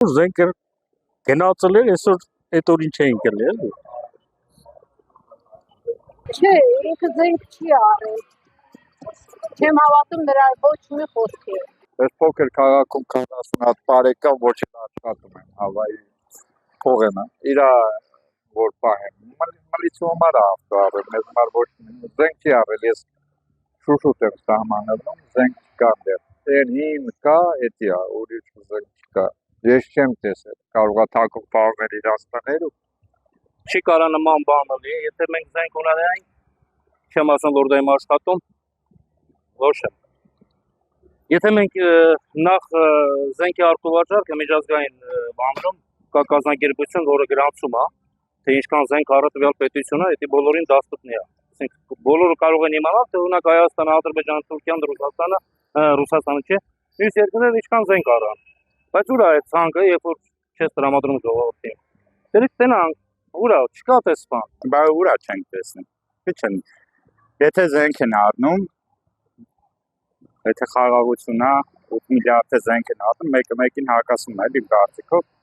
Զենք գնացել էր, այսօր այդ օրին չէին գնել էլի։ Չէ, ինքը զենք չի արել։ Չեմ հավատում նրա ոչ մի խոսքի։ Այս փոքր քաղաքում 40 հատ բարեկամ ոչ էլ աշխատում են, հավայի փողենա։ Իրա որ պահեն։ Մալիցու համար ավտոարը, մեզ համար ոչ զենք չի արել, ես շուշուտ եմ սահմանելում, զենք չկա դեռ։ Այն հին կա, էդիա, ուրիշ զենք չկա։ Ես չեմ տեսել, կարող է թակում պահներ իրանց տներ ու Չի կարա նման բան լինի, եթե մենք զենք ունենայինք, չեմ ասում որ դա իմ աշխատում, ոչ է։ Եթե մենք նախ զենքի արտովաճառքը միջազգային բանրում կա կազմակերպություն, որը գրանցում է, թե ինչքան զենք առա տվյալ պետությունը, դա բոլորին դաստուտնի է։ Այսինքն բոլորը կարող են իմանալ, թե օրինակ Հայաստանը, Ադրբեջանը, Թուրքիան, Ռուսաստանը, Ռուսաստանը չէ, մյուս երկրները ինչքան զենք առան։ Բայց ուր է այդ ցանկը, երբ որ չես տրամադրում ժողովրդին։ Դերից տենան, ուր է, չկա տես բան։ բա ուրա չենք տեսնում։ Քիչ են։ Եթե զենք են առնում, եթե խաղաղությունն է, 8 միլիարդ զենք են առնում, մեկը մեկին հակասում է, իմ կարծիքով։